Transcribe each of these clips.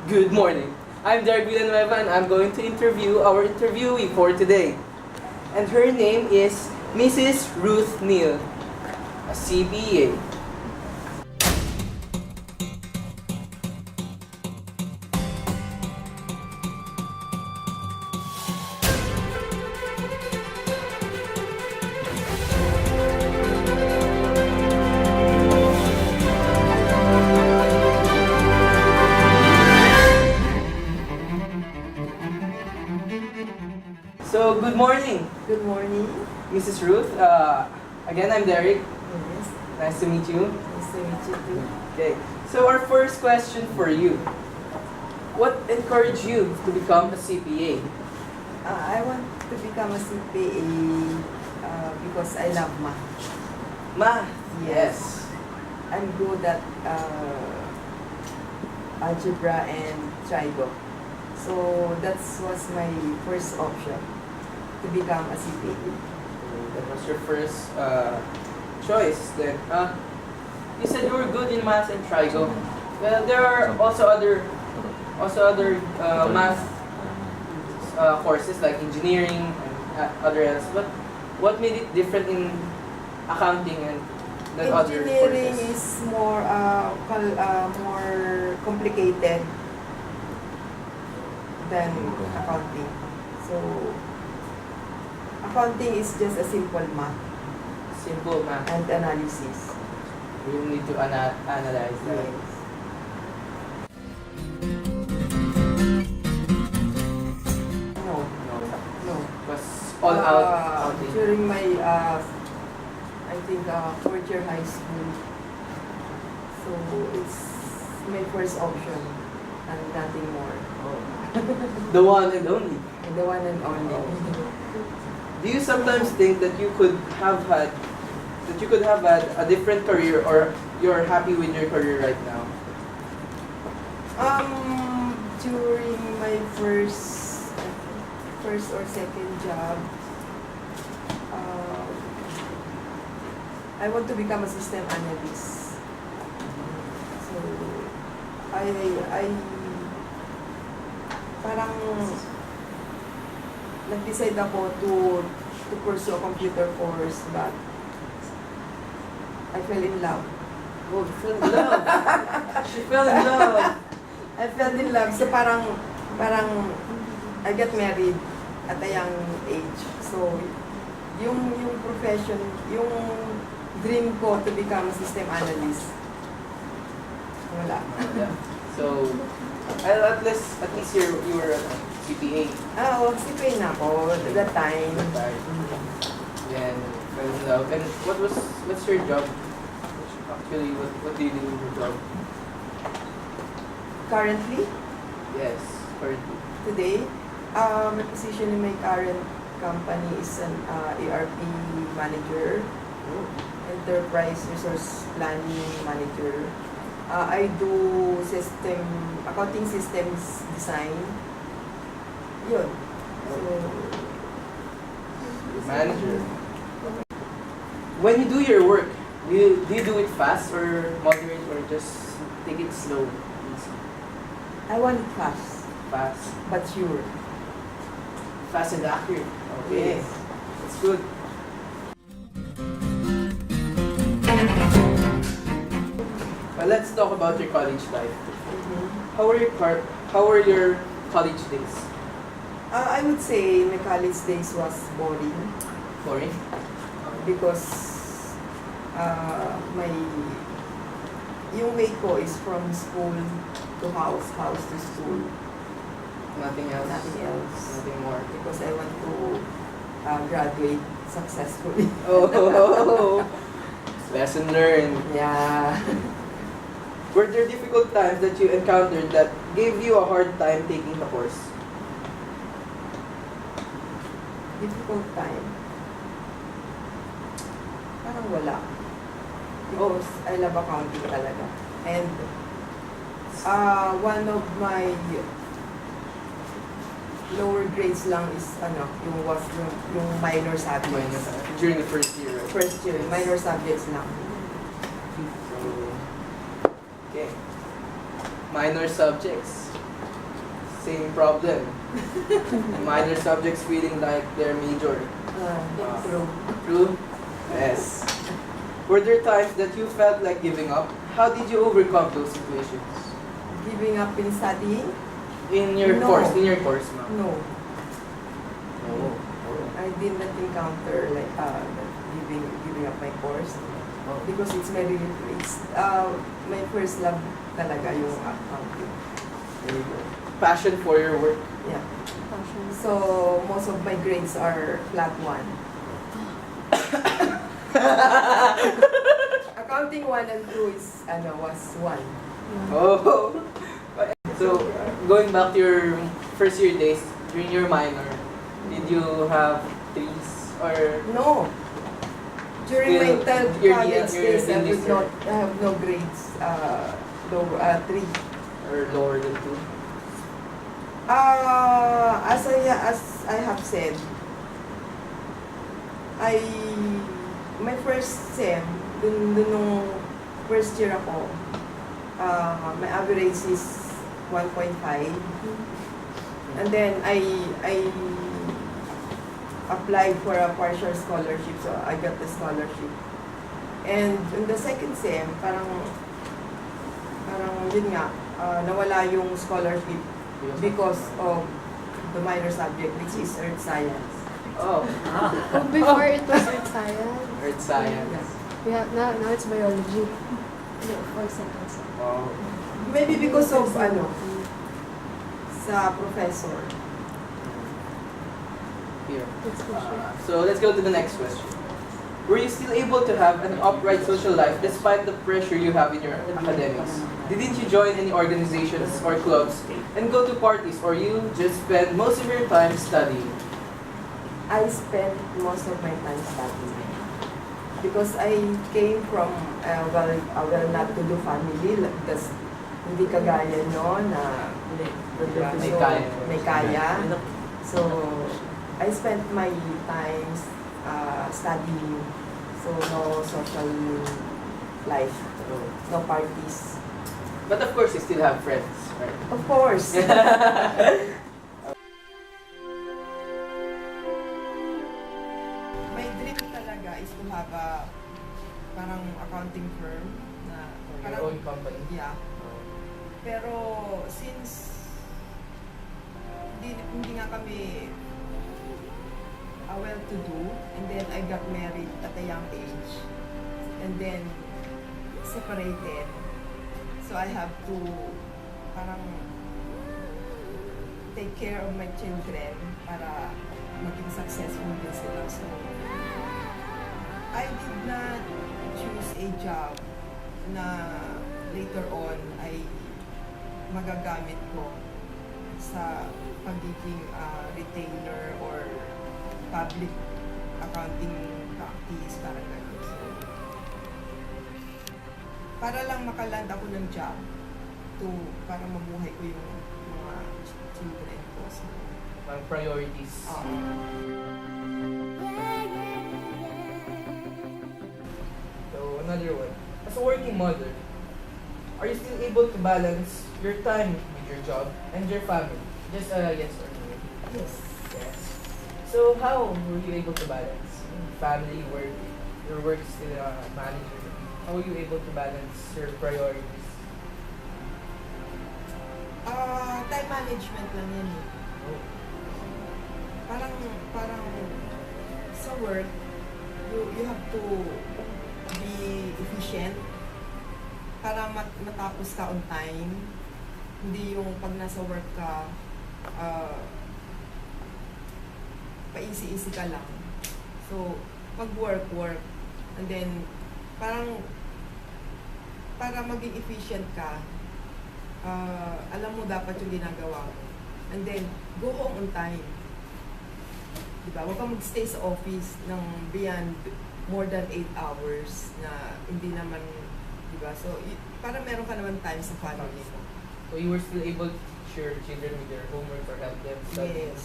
Good morning. I'm Derek Villanueva and I'm going to interview our interviewee for today. And her name is Mrs. Ruth Neal, a CPA. So, good morning, Good morning. Mrs. Ruth. Again, I'm Derek. Yes, Nice to meet you. nice to meet you too. Okay, so our first question for you. What encouraged you to become a CPA? I want to become a CPA because I love math. Math. Yes. I'm good at algebra and trigo. So that was my first option to become a CPA. That was your first choice then. You said you were good in math and trigo. Well, there are also other math courses like engineering and other else. But what made it different in accounting and than other Engineering courses? is more complicated than accounting. So accounting is just a simple math Simple math. and analysis. You need to analyze that. Yes. No, no. It was all out accounting. During my, I think, fourth year high school. So it's my first option and nothing more. The one and only. And the one and only. Do you sometimes think that you could have had a different career, or you're happy with your career right now? During my first or second job, I want to become a system analyst. So, I parang nag-decide ako to pursue a computer course, but I fell in love. Oh, you fell in love. She fell in love. I fell in love. So parang I got married at a young age. So yung profession, yung dream ko to become a system analyst, wala. Yeah. So, at least you were a CPA. CPA na ako at that time. Then fell in love. And what's your job? Actually, what do you do in your job? Currently, Yes, currently. today, my position in my current company is an ERP manager, enterprise resource planning manager. I do accounting systems design. Yun. So, Manager. When you do your work, do you do it fast or moderate or just take it slow? Easy? I want it fast, Fast. but sure. Fast and accurate. Okay. Yes. That's good. Let's talk about your college life. How were your college days? I would say my college days was boring Boring? because yung way ko is from school to house to school, Nothing else? nothing else. Nothing more? Because I want to graduate successfully. Oh, lesson learned. Yeah. Were there difficult times that you encountered that gave you a hard time taking the course? Difficult time. Parang wala. Because I love accounting talaga. And one of my lower grades lang is yung minor subjects. During the first year, right? First year, minor subjects lang. So, okay. Minor subjects. same problem. Minor subjects feeling like they're major. True. True? Yes. Were there times that you felt like giving up? How did you overcome those situations? Giving up in studying? In your No. course, ma'am. No. Oh. I did not encounter like giving up my course because it's my first love talaga yung accounting. Very good. Passion for your work. Yeah. So most of my grades are flat 1. Accounting 1 and 2 was 1. Oh. So, going back to your first year days, during your minor, did you have 3s or No. During my Still, third you're college days, I listener. have no grades. Low 3. or lower than 2? As I have said, my first sem, dun nung first year ako, my average is 1.5. And then I applied for a partial scholarship, so I got the scholarship. And in the second sem, parang yun nga, nawala yung scholarship because of the minor subject, which is earth science. Oh, Oh, before it was earth science. earth science. Yeah, now it's biology. No, for seconds. Wow. Maybe because of sa professor. Here. That's for sure. So let's go to the next question. Were you still able to have an upright social life despite the pressure you have in your academics? Didn't you join any organizations or clubs and go to parties, or you just spend most of your time studying? I spent most of my time studying because I came from a well-not-to-do family. Because hindi kagaya no na may kaya. So I spent my time studying. So no social life, no parties. But of course, you still have friends, right? Of course. My dream talaga is to have a parang accounting firm na Your parang own company. yeah. Pero since hindi nga kami well-to-do, and then I got married at a young age, and then separated. So I have to parang take care of my children para maging successful din sila. So I did not choose a job na later on ay magagamit ko sa pagiging retailer or public accounting practice, parang gano'n. So, para lang makaland ako ng job para mabuhay ko yung mga children ko. So, Parang priorities. So another one. As a working mother, are you still able to balance your time with your job and your family? Just yes or no? yes. Yes. So how were you able to balance family, work, your work is still a manager? How were you able to balance your priorities? Time management lang yan eh. Oh. Parang sa work, you have to be efficient para matapos ka on time. Hindi yung pag nasa work ka, pa-easy-easy ka lang. So, mag-work, and then, parang, para maging efficient ka, alam mo dapat yung ginagawa mo. And then, go home on time. Diba? Huwag kang mag-stay sa office ng beyond more than 8 hours na hindi naman, diba? So, para meron ka naman time sa family mo. So you were still able to teach your children with their homework or help them study? Yes.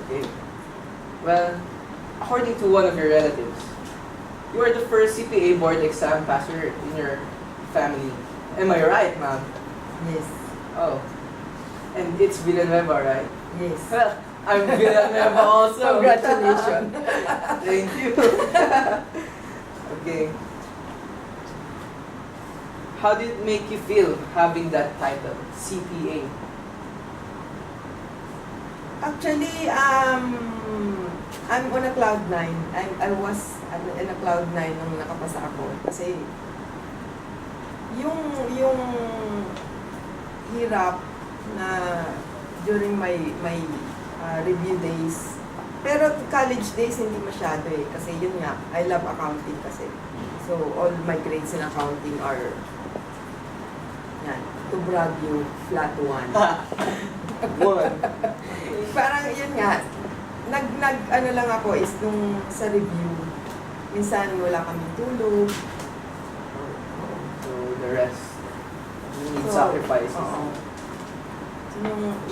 Okay. Well, according to one of your relatives, you are the first CPA board exam passer in your family. Am I right, ma'am? Yes. Oh. And it's Villanueva, right? Yes. Well, I'm Villanueva also. Congratulations. Thank you. Okay. How did it make you feel having that title, CPA? Actually, I'm on a cloud nine. I was in a cloud nine nung nakapasa ako. Kasi yung hirap na during my review days. Pero college days hindi masyado eh. Kasi yun nga, I love accounting kasi. So all my grades in accounting are yan, to brag you, flat 1. One. Parang yun nga, ano lang ako is nung sa review, minsan wala kaming tulog. So the rest, you need So, sacrifices. oo. So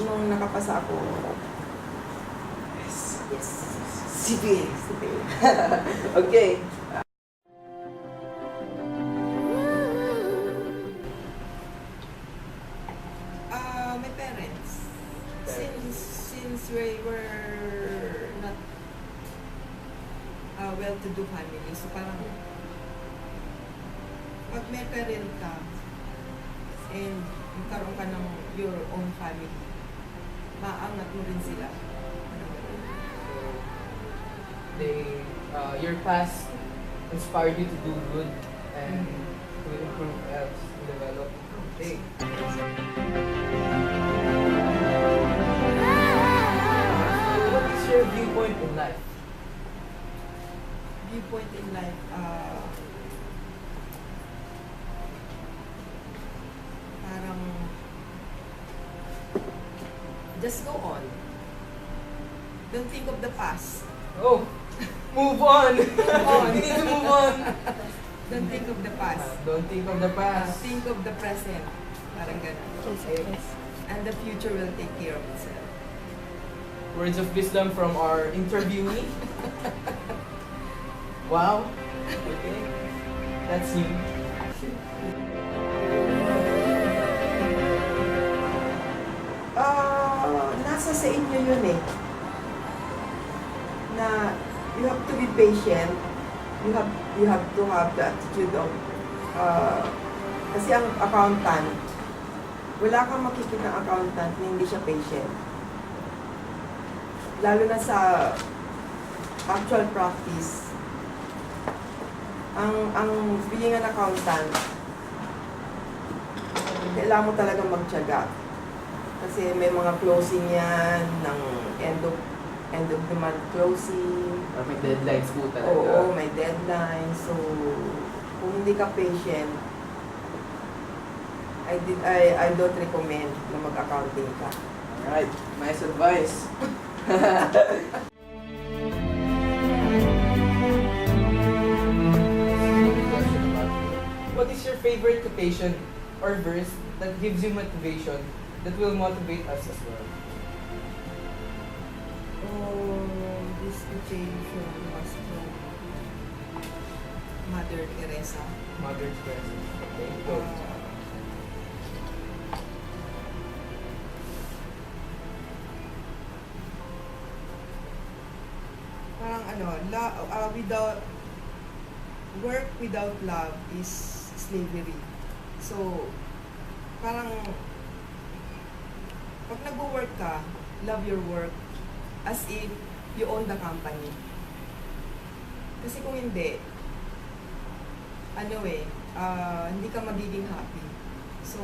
nung nakapasa ako, yes, CPA. CPA. Okay. My parents, since we were not well-to-do family, so parang pag may parent ka and magkaroon ka ng your own family, maangat mo rin sila. So, your past inspired you to do good and to improve else, to develop. Okay. What is your viewpoint in life? Viewpoint in life, parang just go on. Don't think of the past. Oh, move on. on. We need to move on. Don't think of the past. Don't think of the past. Think of the present. Parang ganun. Okay. And the future will take care of itself. Words of wisdom from our interviewee. Wow. Okay. That's new. Nasa sa inyo yun eh. Na you have to be patient. You have to have the attitude of kasi ang accountant, wala kang makikita ng accountant na hindi siya patient. Lalo na sa actual practice. Ang being an accountant, kailangan mo talagang magtiyaga. Kasi may mga closing yan ng end of the month closing. Or may deadlines po talaga. Oo, may deadline. So, kung hindi ka patient, I don't recommend na mag-accounting ka. Alright, nice advice. What is your favorite quotation or verse that gives you motivation that will motivate us as well? This quotation was from Mother Teresa. Mother Teresa. Okay, go. Parang without work without love is slavery. So, parang pag nag-work ka, love your work as if you own the company. Kasi kung hindi, hindi ka magiging happy. So,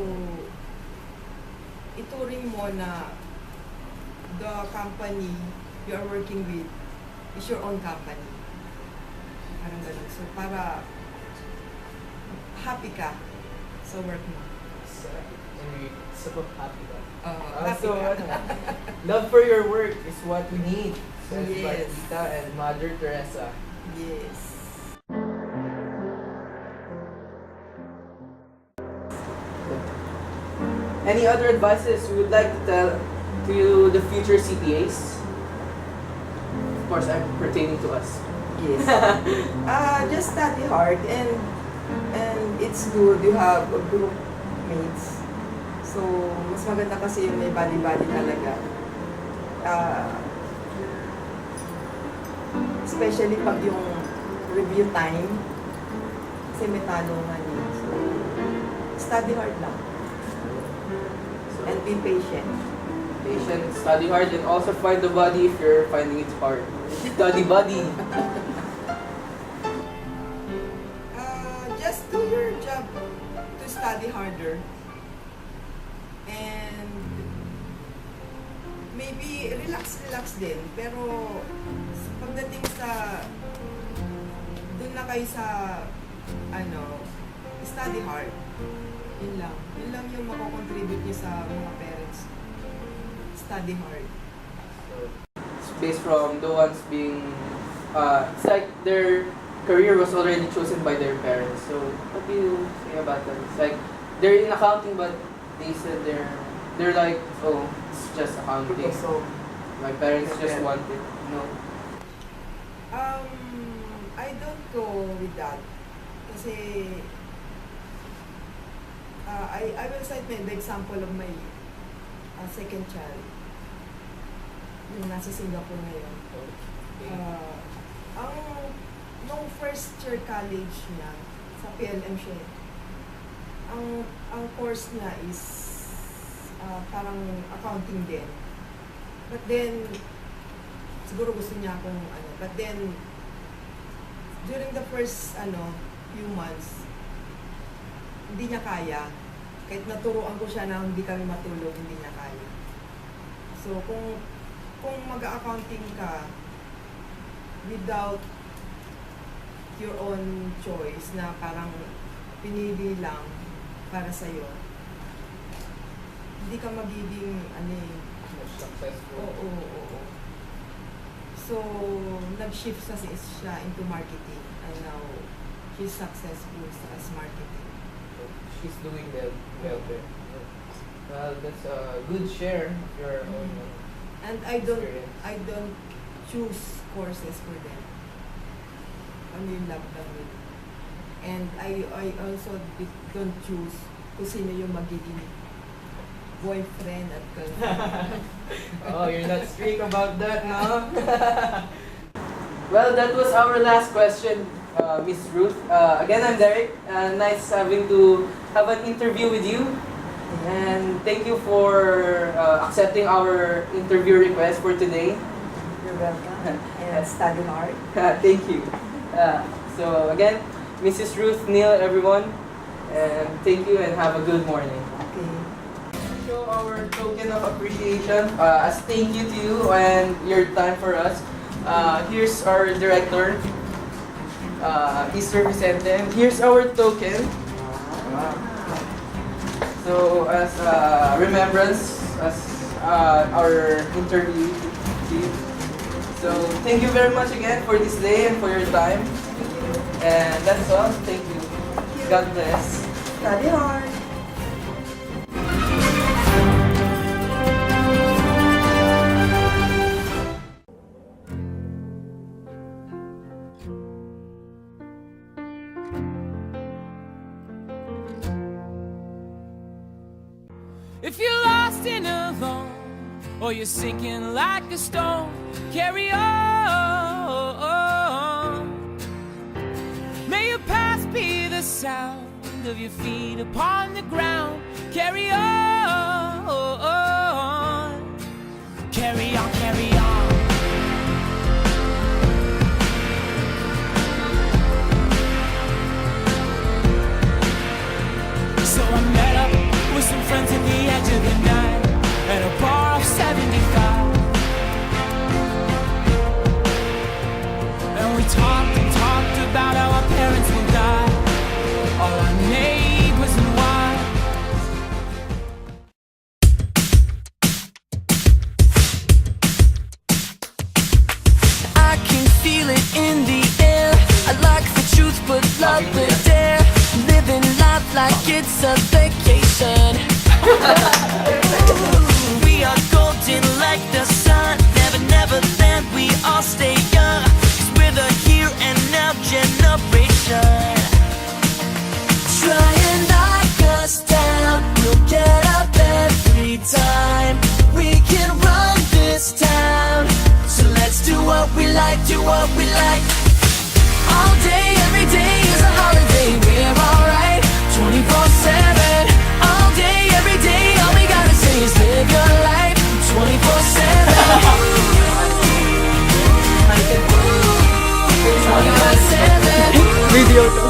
ituring mo na the company you are working with is your own company. Parang ganun. So, para happy ka sa work mo. So happy ba? Happy So, ka. love for your work is what we need. Says by Yes. Tita and Mother Teresa. Yes. Any other advices you would like to tell to the future CPAs? Of course, I'm pertaining to us. Yes. Just study hard and it's good you have a group mates. So, mas maganda kasi yung may body-body talaga. Especially pag yung review time, kasi may tanungan eh. So, study hard lang. And be patient. Patient, study hard, and also find the body if you're finding it hard. Study body. Just do your job to study harder. And maybe relax din. Pero pagdating sa dun na kayo sa study hard. Yun lang yung mako-contribute niyo sa mga parents. Study hard. It's based from the ones being, it's like their career was already chosen by their parents. So, what do you say about that? It's like, they're in accounting, but they said they're like, oh, it's just accounting. So, My parents just want it, you know? I don't go with that. Kasi, I will cite the example of my second child. Yung nasa Singapore ngayon. Nung first year college niya, sa PLM siya, ang course niya is parang accounting din. But then, siguro gusto niya akong but then, during the first few months, hindi niya kaya. Kahit naturuan ko siya na hindi kami matulog, hindi niya kaya. So, kung mag-accounting ka without your own choice na parang pinili lang para sa'yo, hindi ka magiging Successful. Oo. So, nag-shift siya into marketing, and now she's successful as marketing. She's doing well there. Well, that's a good share of your own And experience. I don't choose courses for them. Yung love them with. And I also don't choose kung sino yung magiging boyfriend at girlfriend. Oh, you're not strict about that, no? Well, that was our last question, Miss Ruth. Again, I'm Derek. Nice having to have an interview with you. And thank you for accepting our interview request for today. You're welcome. And study hard. Thank you. So again, Mrs. Ruth Neal, everyone. And thank you and have a good morning. Okay. Show our token of appreciation as thank you to you and your time for us. Here's our director, Mr. Vicente. Here's our token. So as remembrance, as our interview to you. So thank you very much again for this day and for your time. And that's all. Thank you. God bless. Study hard. If you're lost and alone, or you're sinking like a stone, carry on. May your past be the sound of your feet upon the ground. Carry on. Carry on, carry on. So I met up with some friends at the edge of the night at a bar off 75. And we talked and talked about how our parents will die, all our neighbors and why. I can feel it in the air. I like the truth but love the dare. Living life like it's a vacation. We are golden like the sun. Never, never land, we all stay young. 'Cause we're the here and now generation. Try and knock us down, we'll get up alright. All day, every day is a holiday. We're alright. 24/7. All day, every day. All we gotta say is live your life. 24/7. 24/7. Video to.